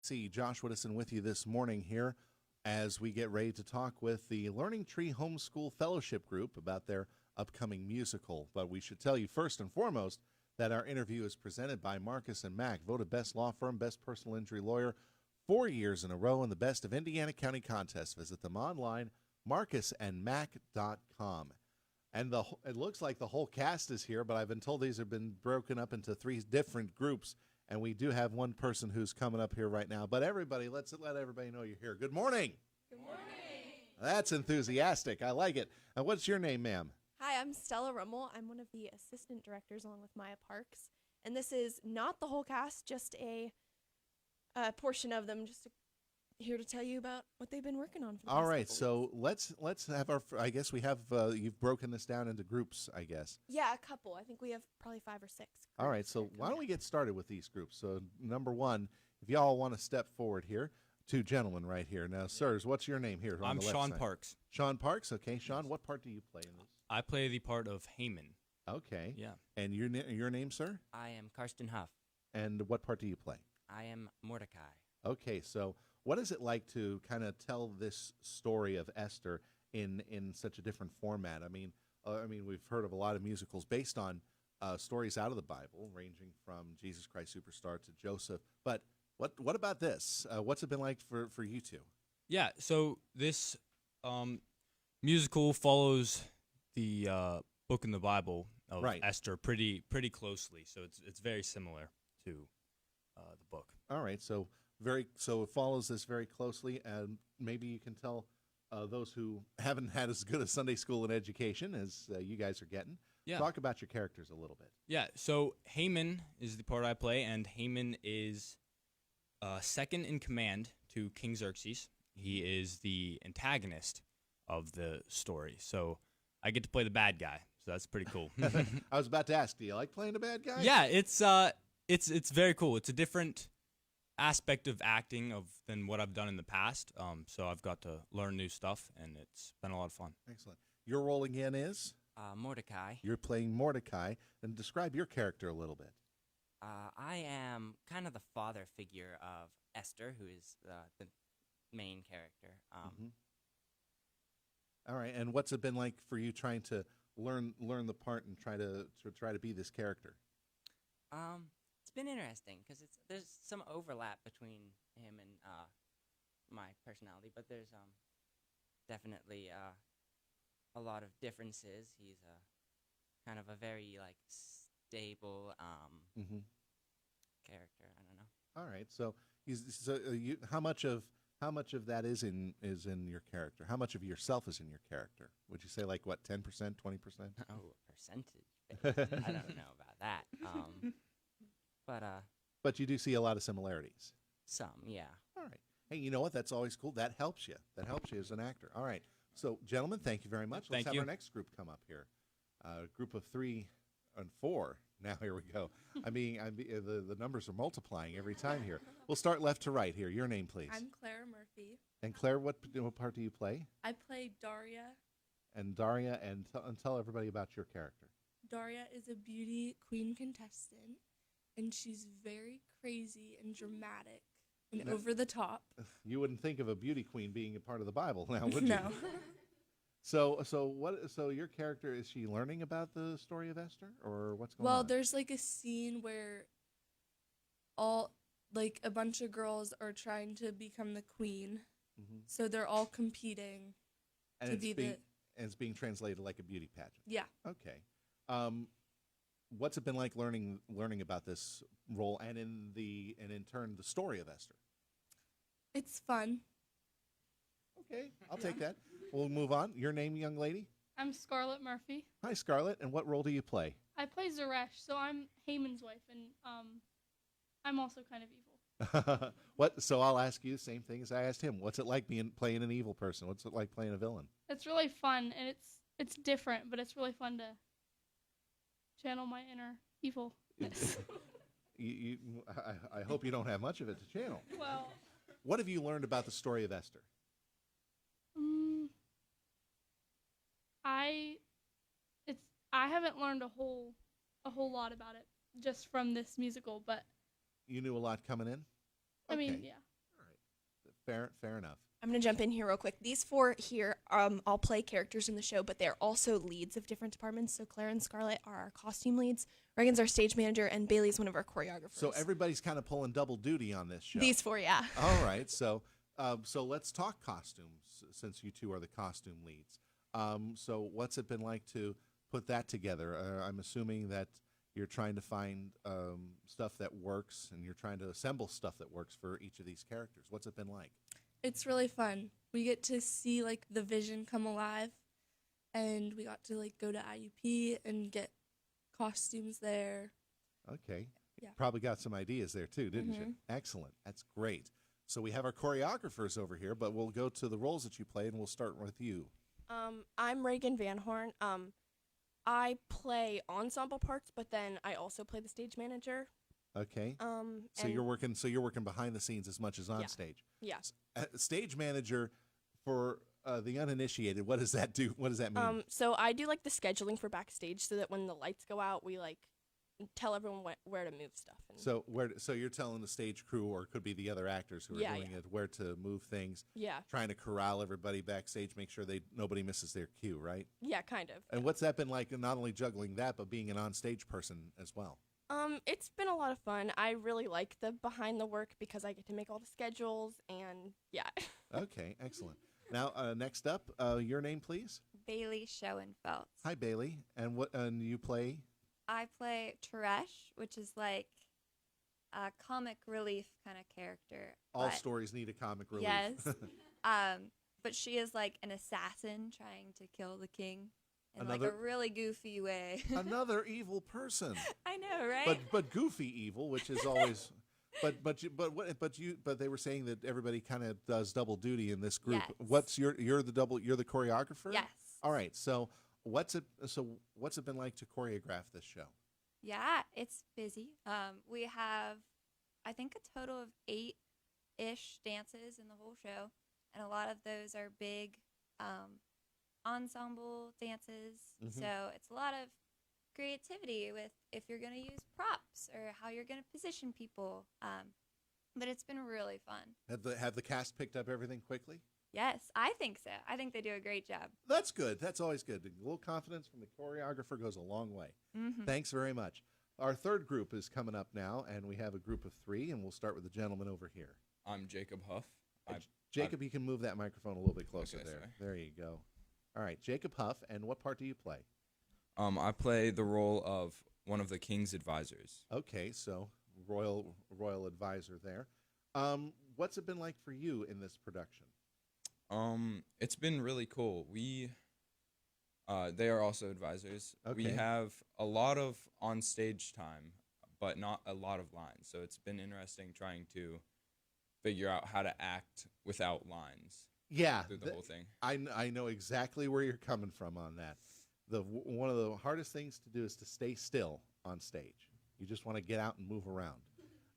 See Josh Widdowson with you this morning here as we get ready to talk with the Learning Tree Homeschool Fellowship group about their upcoming musical. But we should tell you first and foremost that our interview is presented by Marcus and Mack, voted best law firm, best personal injury lawyer 4 years in a row in the Best of Indiana County contest. Visit them online, marcusandmack.com. And it looks like the whole cast is here, but I've been told these have been broken up into 3 different groups. And we do have one person who's coming up here right now. But everybody, let's let everybody know you're here. Good morning. Good morning. That's enthusiastic. I like it. What's your name, ma'am? Hi, I'm Stella Rummel. I'm one of the assistant directors along with Maya Parks. And this is not the whole cast, just a portion of them, just here to tell you about what they've been working on for the All past right, couple so weeks. let's have our, I guess we have, you've broken this down into groups, I guess. Yeah, a couple. I think we have probably 5 or 6. All right, so why don't we get started with these groups? So number one, if y'all want to step forward here, 2 gentlemen right here. Now, sirs, what's your name here? I'm Sean Parks. Sean Parks, okay. Sean, what part do you play in this? I play the part of Haman. Okay. Yeah. And your name, sir? I am Karsten Huff. And what part do you play? I am Mordecai. Okay, so what is it like to kind of tell this story of Esther in such a different format? I mean, we've heard of a lot of musicals based on stories out of the Bible, ranging from Jesus Christ Superstar to Joseph. But what about this? What's it been like for you two? Yeah, so this musical follows the book in the Bible of Right. Esther pretty closely. So it's very similar to the book. All right, so it follows this very closely, and maybe you can tell those who haven't had as good a Sunday school and education as you guys are getting. Yeah. Talk about your characters a little bit. Yeah, so Haman is the part I play, and Haman is second in command to King Xerxes. He is the antagonist of the story. So I get to play the bad guy. So that's pretty cool. I was about to ask, do you like playing a bad guy? Yeah, it's very cool. It's a different aspect of acting than what I've done in the past. So I've got to learn new stuff, and it's been a lot of fun. Excellent. Your role again is? Mordecai. You're playing Mordecai. And describe your character a little bit. I am kind of the father figure of Esther, who is the main character. All right. And what's it been like for you trying to learn the part and try to be this character? It's been interesting because there's some overlap between him and my personality, but there's definitely a lot of differences. He's kind of a very stable character. I don't know. All right. So how much of that is in your character? How much of yourself is in your character? Would you say 10%, 20%? Oh, a percentage. I don't know about that. But you do see a lot of similarities. Some, yeah. All right. Hey, you know what? That's always cool. That helps you. That helps you as an actor. All right. So, gentlemen, thank you very much. Let's Thank have you. our next group come up here. A group of 3 and 4. Now here we go. The numbers are multiplying every time here. We'll start left to right here. Your name, please. I'm Claire Murphy. And Claire, what part do you play? I play Daria. And Daria, and tell everybody about your character. Daria is a beauty queen contestant, and she's very crazy and dramatic and over the top. You wouldn't think of a beauty queen being a part of the Bible now, would you? No. So your character, is she learning about the story of Esther, or what's going on? Well, there's a scene where a bunch of girls are trying to become the queen. Mhm. So they're all competing and to be it's being translated like a beauty pageant. Yeah. Okay. What's it been like learning about this role and in turn the story of Esther? It's fun. Okay, I'll take that. We'll move on. Your name, young lady? I'm Scarlett Murphy. Hi, Scarlett. And what role do you play? I play Zeresh, so I'm Haman's wife, and I'm also kind of evil. What? So I'll ask you the same thing as I asked him. What's it like playing an evil person? What's it like playing a villain? It's really fun, and it's different, but it's really fun to channel my inner evilness. I hope you don't have much of it to channel. Well, What have you learned about the story of Esther? I haven't learned a whole lot about it just from this musical, but You knew a lot coming in? I mean, Okay. yeah. Fair enough. I'm going to jump in here real quick. These 4 here all play characters in the show, but they're also leads of different departments. So Claire and Scarlett are our costume leads. Reagan's our stage manager, and Bailey's one of our choreographers. So everybody's kind of pulling double duty on this show. These 4, yeah. All right. So let's talk costumes since you two are the costume leads. So what's it been like to put that together? I'm assuming that you're trying to find stuff that works, and you're trying to assemble stuff that works for each of these characters. What's it been like? It's really fun. We get to see like the vision come alive, and we got to like go to IUP and get costumes there. Okay. Yeah. Probably got some ideas there too, didn't you? Excellent. That's great. So we have our choreographers over here, but we'll go to the roles that you played, and we'll start with you. I'm Reagan Van Horn. I play ensemble parts, but then I also play the stage manager. Okay. So and- you're working behind the scenes as much as on Yeah. stage. Yes. Stage manager for the uninitiated. What does that do? What does that mean? So I do like the scheduling for backstage, so that when the lights go out, we like tell everyone where to move stuff. And So you're telling the stage crew, or it could be the other actors who are Yeah, doing yeah. it, where to move things, yeah, trying to corral everybody backstage, make sure nobody misses their cue, right? yeah, kind of. And what's that been like? Not only juggling that, but being an onstage person as well. It's been a lot of fun. I really like the behind the work because I get to make all the schedules, and yeah. Okay, excellent. Now, next up, your name, please. Bailey Schoenfeld. Hi, Bailey. And you play? I play Teresh, which is like a comic relief kind of character. All but- stories need a comic relief. Yes. But she is like an assassin trying to kill the king in like Another- a really goofy way. Another evil person. I know, right? But goofy evil, which is always. But they were saying that everybody kind of does double duty in this group. Yes. What's you're the choreographer? Yes. All right. So what's it been like to choreograph this show? Yeah, it's busy. We have, I think, a total of 8-ish dances in the whole show, and a lot of those are big ensemble dances. Mhm. So it's a lot of creativity with if you're going to use props or how you're going to position people. But it's been really fun. Have the cast picked up everything quickly? Yes, I think so. I think they do a great job. That's good. That's always good. A little confidence from the choreographer goes a long way. Mm-hmm. Thanks very much. Our third group is coming up now, and we have a group of 3, and we'll start with the gentleman over here. I'm Jacob Huff. Jacob, you can move that microphone a little bit closer Okay, there. sorry. There you go. All right, Jacob Huff, and what part do you play? I play the role of one of the king's advisors. Okay, so royal advisor there. What's it been like for you in this production? It's been really cool. They are also advisors. We Okay. have a lot of on-stage time, but not a lot of lines. So it's been interesting trying to figure out how to act without lines Yeah, through the whole thing. I know exactly where you're coming from on that. One of the hardest things to do is to stay still on stage. You just want to get out and move around.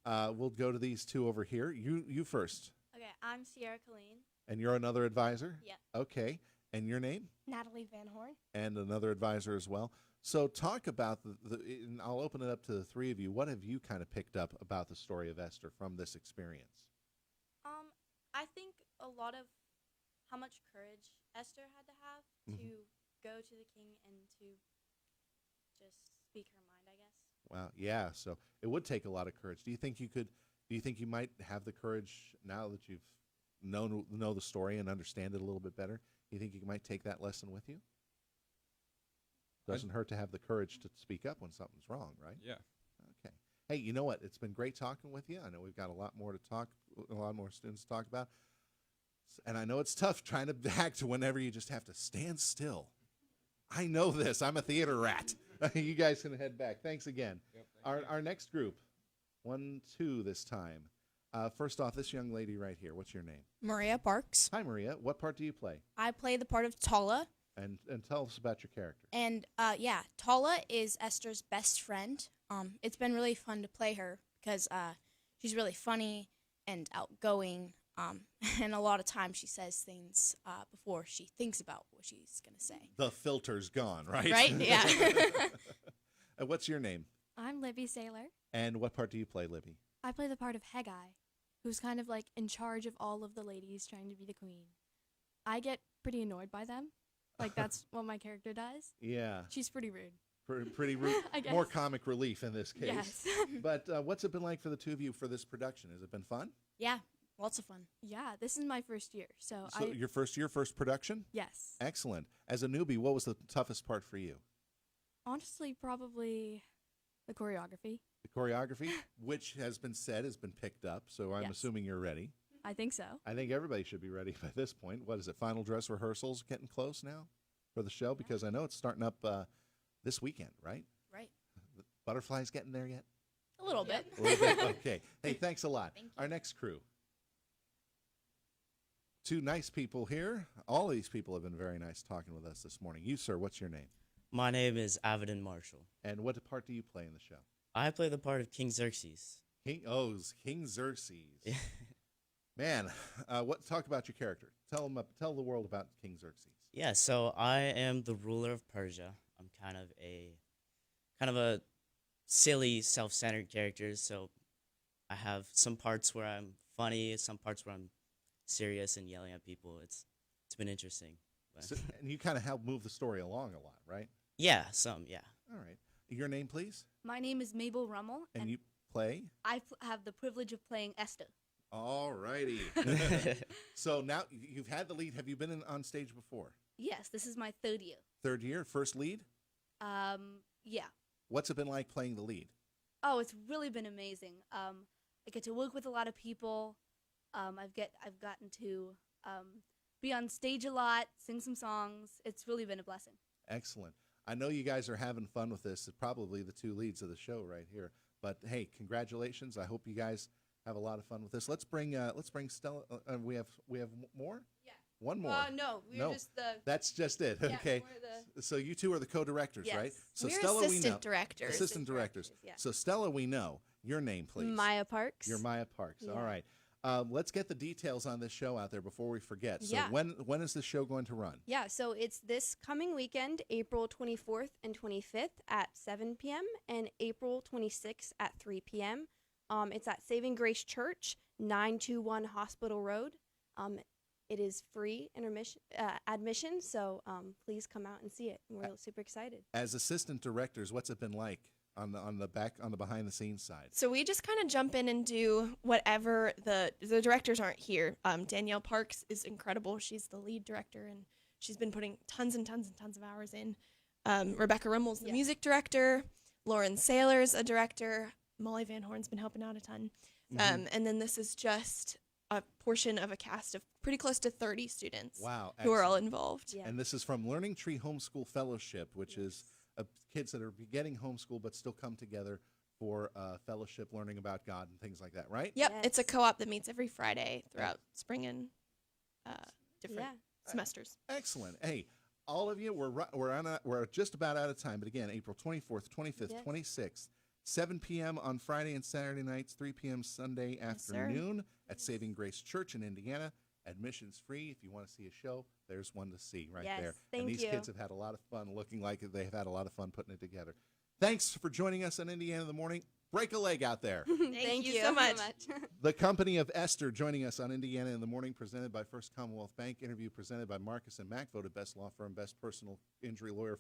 We'll go to these 2 over here. You first. Okay, I'm Sierra Colleen. And you're another advisor? Yeah. Okay. And your name? Natalie Van Horn. And another advisor as well. So talk about and I'll open it up to the 3 of you. What have you kind of picked up about the story of Esther from this experience? I think a lot of how much courage Esther had to have to go to the king and to just speak her mind, I guess. Wow. Yeah. So it would take a lot of courage. Do you think you might have the courage now that you've know the story and understand it a little bit better? Do you think you might take that lesson with you? Doesn't hurt to have the courage to speak up when something's wrong, right? Yeah. Okay. Hey, you know what? It's been great talking with you. I know we've got a lot more students to talk about. And I know it's tough trying to act whenever you just have to stand still. I know this. I'm a theater rat. You guys can head back. Thanks again. Yep, Our next group, 1, 2 this time. First off, this young lady right here. What's your name? Maria Parks. Hi, Maria. What part do you play? I play the part of Tala. And tell us about your character. And Tala is Esther's best friend. It's been really fun to play her because she's really funny and outgoing. And a lot of times she says things before she thinks about what she's going to say. The filter's gone, right? Right? Yeah. What's your name? I'm Libby Saylor. And what part do you play, Libby? I play the part of Haggai. who's kind of like in charge of all of the ladies trying to be the queen. I get pretty annoyed by them. Like that's what my character does. Yeah. She's pretty rude. Pretty rude. I guess. More comic relief in this case. Yes. But what's it been like for the two of you for this production? Has it been fun? Yeah, lots of fun. Yeah, this is my first year. So Your first production? Yes. Excellent. As a newbie, what was the toughest part for you? Honestly, probably the choreography. The choreography, which has been said, has been picked up, so I'm Yes. assuming you're ready. I think so. I think everybody should be ready by this point. What is it? Final dress rehearsals getting close now for the show? Because I know it's starting up this weekend, right? Right. The Butterflies getting there yet? A little bit. A little bit? Okay. Hey, thanks a lot. Thank you. Our next crew. Two nice people here. All of these people have been very nice talking with us this morning. You, sir, what's your name? My name is Avidin Marshall. And what part do you play in the show? I play the part of King Xerxes. King Xerxes. Man, talk about your character. Tell the world about King Xerxes. Yeah, so I am the ruler of Persia. I'm kind of a silly, self-centered character. So I have some parts where I'm funny, some parts where I'm serious and yelling at people. It's been interesting. So, and you kind of help move the story along a lot, right? Yeah. All right. Your name, please. My name is Mabel Rummel, And you play? I have the privilege of playing Esther. All righty. So now you've had the lead. Have you been on stage before? Yes, this is my third year. Third year, first lead? Yeah. What's it been like playing the lead? Oh, it's really been amazing. I get to work with a lot of people. I've gotten to be on stage a lot, sing some songs. It's really been a blessing. Excellent. I know you guys are having fun with this. It's probably the two leads of the show right here. But hey, congratulations. I hope you guys have a lot of fun with this. Let's bring Stella. We have more? Yeah. One more. No, we're just the. That's just it. Yeah, Okay. we're the- So you two are the co-directors, Yes. right? So We're Stella, assistant we know. directors. Assistant directors. Yeah. So Stella, we know. Your name, please. Maya Parks. You're Maya Parks. Yeah. All right. Let's get the details on this show out there before we forget. So Yeah. when is this show going to run? Yeah, so it's this coming weekend, April 24th and 25th at 7 p.m. and April 26th at 3 p.m. It's at Saving Grace Church, 921 Hospital Road. It is free admission, so please come out and see it. We're super excited. As assistant directors, what's it been like on the behind the scenes side? So we just kind of jump in and do whatever the directors aren't here. Danielle Parks is incredible. She's the lead director, and she's been putting tons and tons and tons of hours in. Rebecca Rimmel's the music director. Lauren Saylor's a director. Molly Van Horn's been helping out a ton. And then this is just a portion of a cast of pretty close to 30 students. Wow, who are all excellent. involved. Yeah. And this is from Learning Tree Homeschool Fellowship, which is kids that are getting homeschool but still come together for fellowship, learning about God and things like that, right? Yep, Yes. it's a co-op that meets every Friday throughout spring and different Yeah. semesters. Excellent. Hey, all of you, we're just about out of time. But again, April 24th, 25th, Yes. 26th, 7 p.m. on Friday and Saturday nights, 3 p.m. Sunday Yes, sir. afternoon at Saving Grace Church in Indiana. Admission's free. If you want to see a show, there's one to see right Yes, there. thank And these you. kids have had a lot of fun, looking like they've had a lot of fun putting it together. Thanks for joining us on Indiana in the Morning. Break a leg out there. Thank you so much. The company of Esther joining us on Indiana in the Morning, presented by First Commonwealth Bank. Interview presented by Marcus and Mack, voted best law firm, best personal injury lawyer.